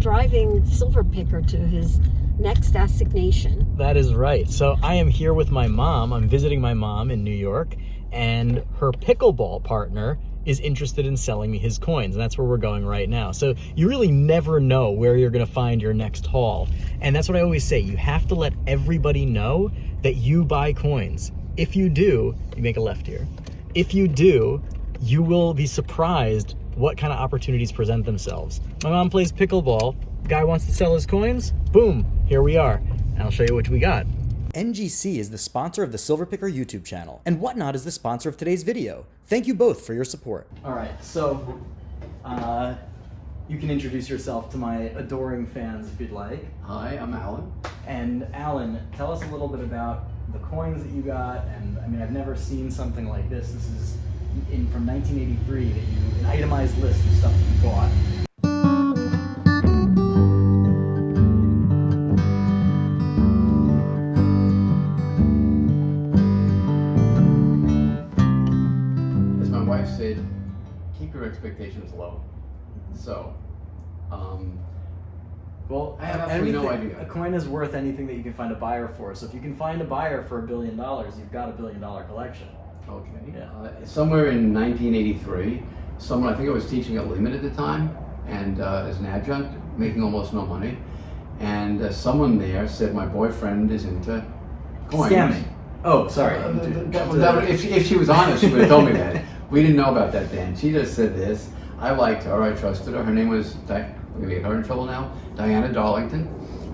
driving silver picker to his next assignation. That is right. So I am here with my mom. I'm visiting my mom in New York, and her pickleball partner is interested in selling me his coins, and that's where we're going right now. So you really never know where you're going to find your next haul, and that's what I always say. You have to let everybody know that you buy coins. If you do, you make a left here. If you do, you will be surprised what kind of opportunities present themselves. My mom plays pickleball. Guy wants to sell his coins. Boom, here we are. And I'll show you what we got. NGC is the sponsor of the Silver Picker YouTube channel, and Whatnot is the sponsor of today's video. Thank you both for your support. All right, so you can introduce yourself to my adoring fans if you'd like. Hi, I'm Alan. And Alan, tell us a little bit about the coins that you got. And I mean, I've never seen something like this. This is from 1983 an itemized list of stuff that you bought. Said, keep your expectations low. So, well, I have absolutely no idea. A coin is worth anything that you can find a buyer for. So if you can find a buyer for $1 billion, you've got a $1 billion collection. Okay. Yeah. Somewhere in 1983, someone, I think I was teaching at Lehman at the time, and as an adjunct, making almost no money. And someone there said, my boyfriend is into coins. Scamming. Oh, sorry. If she was honest, she would have told me that. We didn't know about that then. She just said this. I liked her. I trusted her. Her name was, I'm going to get her in trouble now, Diana Darlington.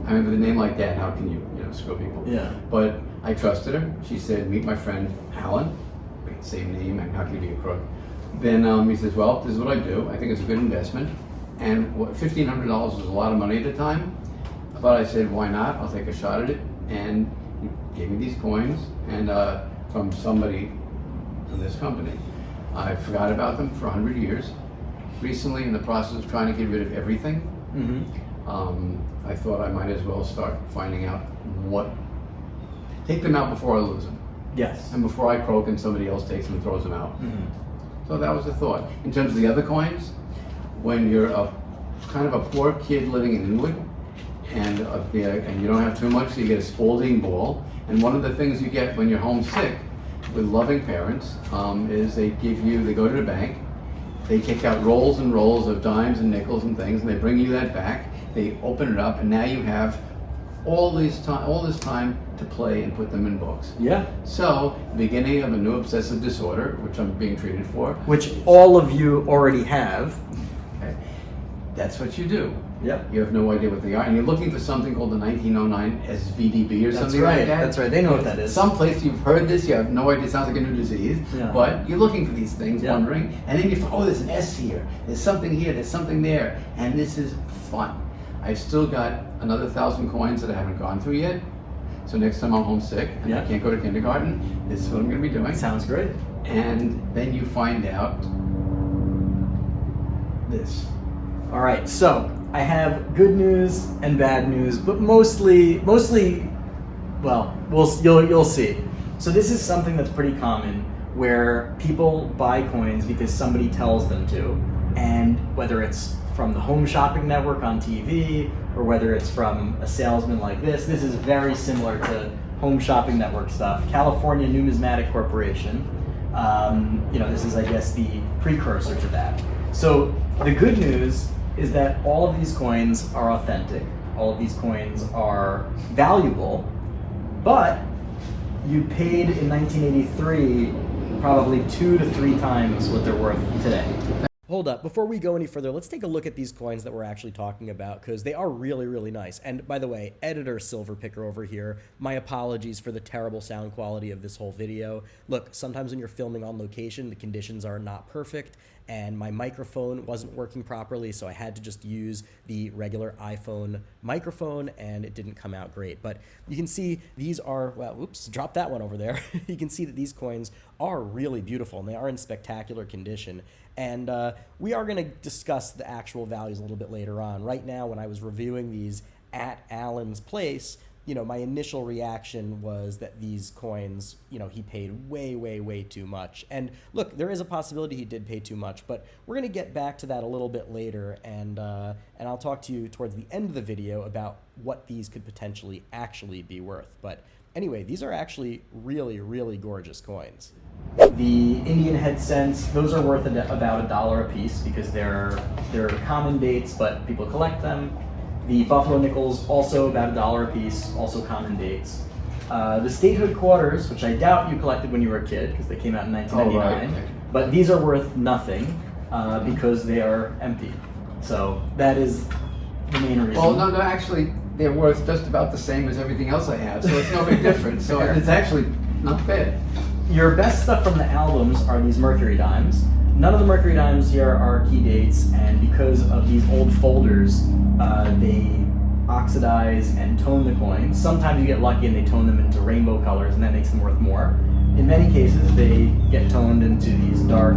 I mean, with a name like that, how can you screw people? Yeah. But I trusted her. She said, meet my friend Alan. Wait, same name, and how can you be a crook? Then he says, well, this is what I do. I think it's a good investment. And $1,500 was a lot of money at the time. But I said, why not? I'll take a shot at it. And he gave me these coins and from somebody from this company. I forgot about them for 100 years. Recently, in the process of trying to get rid of everything, I thought I might as well start finding out take them out before I lose them. Yes. And before I croak and somebody else takes them and throws them out. So that was the thought. In terms of the other coins, when you're kind of a poor kid living in Inwood, and you don't have too much, so you get a Spalding ball. And one of the things you get when you're homesick with loving parents is they go to the bank, they take out rolls and rolls of dimes and nickels and things, and they bring you that back. They open it up, and now you have all this time to play and put them in books. Yeah. So, beginning of a new obsessive disorder, which I'm being treated for. Which all of you already have. Okay. That's what you do. Yep. You have no idea what they are, and you're looking for something called the 1909 SVDB or something like that. That's right. They know what that is. Someplace you've heard this, you have no idea. It sounds like a new disease, but you're looking for these things, wondering, and then you find, there's an S here, there's something here, there's something there, and this is fun. I've still got another 1,000 coins that I haven't gone through yet. So next time I'm homesick and I can't go to kindergarten, this is what I'm going to be doing. Sounds great. And then you find out this. All right, so I have good news and bad news, but mostly, well, you'll see. So this is something that's pretty common, where people buy coins because somebody tells them to, and whether it's from the Home Shopping Network on TV, or whether it's from a salesman like this is very similar to Home Shopping Network stuff. California Numismatic Corporation, this is, I guess, the precursor to that. So the good news is that all of these coins are authentic. All of these coins are valuable, but you paid in 1983 probably 2 to 3 times what they're worth today. Hold up, before we go any further, let's take a look at these coins that we're actually talking about, because they are really, really nice. And by the way, editor Silver Picker over here, my apologies for the terrible sound quality of this whole video. Look, sometimes when you're filming on location, the conditions are not perfect, and my microphone wasn't working properly, so I had to just use the regular iPhone microphone, and it didn't come out great. But you can see these are, well, oops, drop that one over there. You can see that these coins are really beautiful, and they are in spectacular condition. And we are going to discuss the actual values a little bit later on. Right now, when I was reviewing these at Alan's place, my initial reaction was that these coins, he paid way, way, way too much. And look, there is a possibility he did pay too much, but we're going to get back to that a little bit later, and I'll talk to you towards the end of the video about what these could potentially actually be worth. But anyway, these are actually really, really gorgeous coins. The Indian head cents, those are worth about $1 a piece because they're common dates, but people collect them. The Buffalo nickels, also about $1 a piece, also common dates. The statehood quarters, which I doubt you collected when you were a kid because they came out in 1999, right. But these are worth nothing because they are empty. So that is the main reason. Well, no, actually, they're worth just about the same as everything else I have, so it's no big difference. So it's actually not bad. Your best stuff from the albums are these Mercury dimes. None of the Mercury dimes here are key dates, and because of these old folders, they oxidize and tone the coins. Sometimes you get lucky and they tone them into rainbow colors, and that makes them worth more. In many cases, they get toned into these dark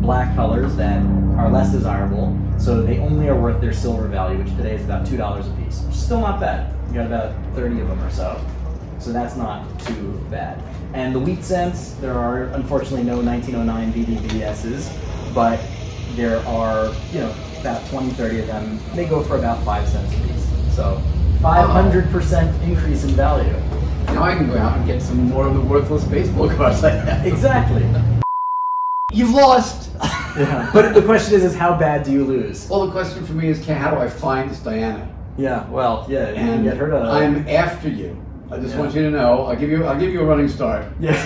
black colors that are less desirable, so they only are worth their silver value, which today is about $2 a piece, which is still not bad. You got about 30 of them or so. So that's not too bad. And the wheat cents, there are unfortunately no 1909 VDVSs, but there are, about 20, 30 of them. They go for about 5 cents a piece. So 500% increase in value. Now I can go out and get some more of the worthless baseball cards I have. Exactly. You've lost! Yeah. But the question is how bad do you lose? Well, the question for me is, how do I find this Diana? Yeah, well, yeah, you can And get her to... I'm after you. I just Yeah. want you to know. I'll give you a running start. Yeah.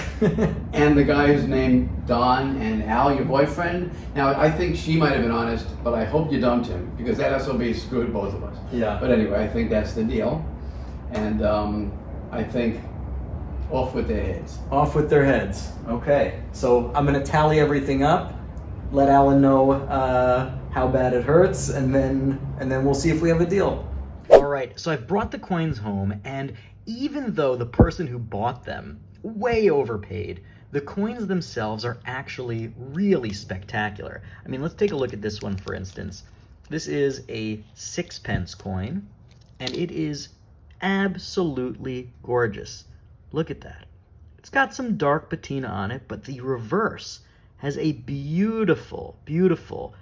And the guy who's named Don and Al, your boyfriend. Now I think she might have been honest, but I hope you dumped him because that SOB screwed both of us. Yeah. But anyway, I think that's the deal. And I think off with their heads. Off with their heads. Okay. So I'm going to tally everything up, let Alan know how bad it hurts, and then we'll see if we have a deal. All right. So I've brought the coins home, and even though the person who bought them way overpaid, the coins themselves are actually really spectacular. I mean, let's take a look at this one, for instance. This is a 6-pence coin, and it is absolutely gorgeous. Look at that. It's got some dark patina on it, but the reverse has a beautiful, beautiful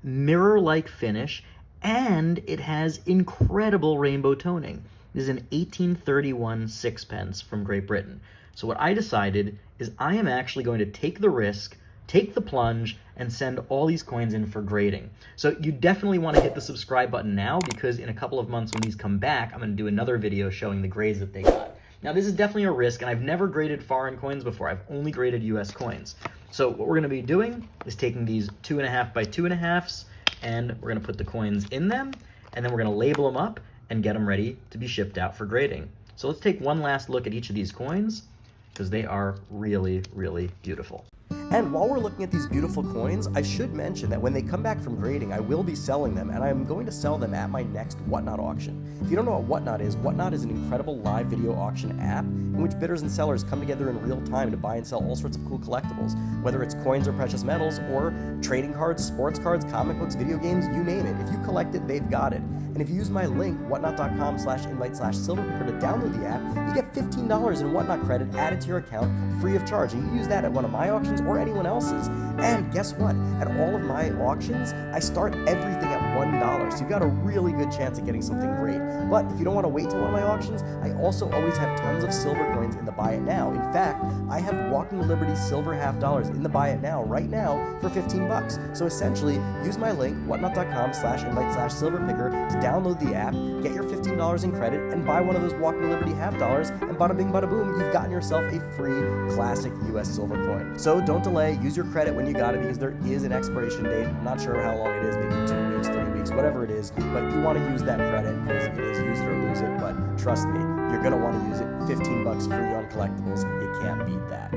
mirror-like finish, and it has incredible rainbow toning. This is an 1831 6-pence from Great Britain. So what I decided is I am actually going to take the risk, take the plunge, and send all these coins in for grading. So you definitely want to hit the subscribe button now, because in a couple of months when these come back, I'm going to do another video showing the grades that they got. Now this is definitely a risk, and I've never graded foreign coins before. I've only graded US coins. So what we're going to be doing is taking these 2.5 by 2.5s, and we're going to put the coins in them, and then we're going to label them up and get them ready to be shipped out for grading. So let's take one last look at each of these coins, because they are really, really beautiful. And while we're looking at these beautiful coins, I should mention that when they come back from grading, I will be selling them, and I'm going to sell them at my next Whatnot auction. If you don't know what Whatnot is an incredible live video auction app in which bidders and sellers come together in real time to buy and sell all sorts of cool collectibles, whether it's coins or precious metals, or trading cards, sports cards, comic books, video games, you name it. If you collect it, they've got it. And if you use my link, whatnot.com/invite/silverpicker to download the app, you get $15 in Whatnot credit added to your account free of charge. You can use that at one of my auctions or anyone else's. And guess what? At all of my auctions, I start everything at $1. So you've got a really good chance of getting something great. But if you don't want to wait till one of my auctions, I also always have tons of silver coins in the Buy It Now. In fact, I have Walking Liberty silver $half in the Buy It Now right now for $15. So essentially, use my link, whatnot.com/invite/silverpicker to download the app, get your $15 in credit, and buy one of those Walking Liberty $half, and bada bing bada boom, you've gotten yourself a free classic US silver coin. So don't delay, use your credit when you got it, because there is an expiration date. I'm not sure how long it is, maybe 2 weeks, 3 weeks, whatever it is, but you want to use that credit because it is use it or lose it. But trust me, you're going to want to use it. $15 free on collectibles, you can't beat that.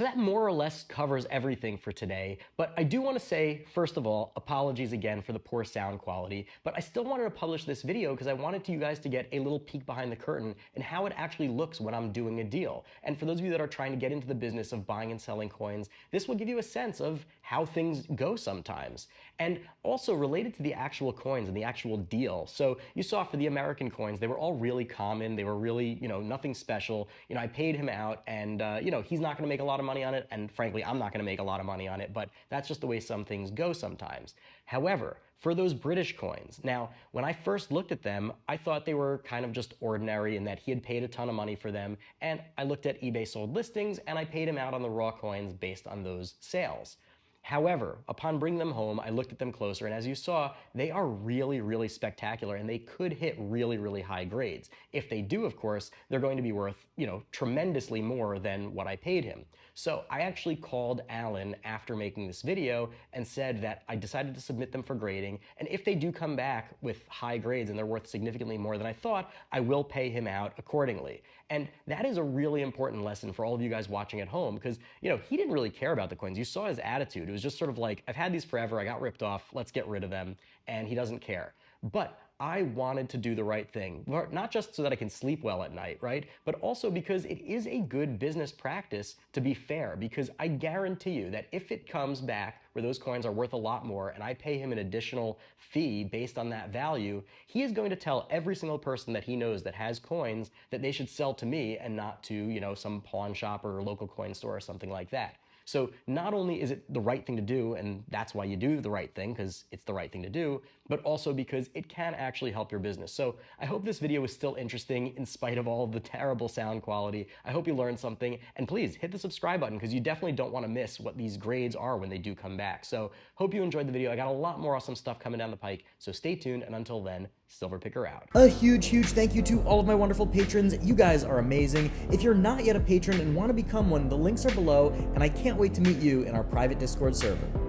so that more or less covers everything for today, but I do want to say, first of all, apologies again for the poor sound quality, but I still wanted to publish this video because I wanted you guys to get a little peek behind the curtain and how it actually looks when I'm doing a deal. And for those of you that are trying to get into the business of buying and selling coins, this will give you a sense of how things go sometimes. And also related to the actual coins and the actual deal. So you saw for the American coins, they were all really common. They were really, nothing special. I paid him out and, he's not going to make a lot of money on it. And frankly, I'm not going to make a lot of money on it, but that's just the way some things go sometimes. However, for those British coins, now, when I first looked at them, I thought they were kind of just ordinary and that he had paid a ton of money for them. And I looked at eBay sold listings and I paid him out on the raw coins based on those sales. However, upon bringing them home, I looked at them closer, and as you saw, they are really, really spectacular, and they could hit really, really high grades. If they do, of course, they're going to be worth, tremendously more than what I paid him. So I actually called Alan after making this video and said that I decided to submit them for grading, and if they do come back with high grades and they're worth significantly more than I thought, I will pay him out accordingly. And that is a really important lesson for all of you guys watching at home, because, he didn't really care about the coins. You saw his attitude. It was just sort of like, I've had these forever, I got ripped off, let's get rid of them, and he doesn't care. But I wanted to do the right thing, not just so that I can sleep well at night, right? But also because it is a good business practice to be fair, because I guarantee you that if it comes back where those coins are worth a lot more and I pay him an additional fee based on that value, he is going to tell every single person that he knows that has coins that they should sell to me and not to, some pawn shop or local coin store or something like that. So not only is it the right thing to do, and that's why you do the right thing, because it's the right thing to do, but also because it can actually help your business. So I hope this video was still interesting in spite of all of the terrible sound quality. I hope you learned something, and please hit the subscribe button because you definitely don't want to miss what these grades are when they do come back. So hope you enjoyed the video. I got a lot more awesome stuff coming down the pike, so stay tuned, and until then, Silver Picker out. A huge thank you to all of my wonderful patrons. You guys are amazing. If you're not yet a patron and want to become one, the links are below, and I can't wait to meet you in our private Discord server.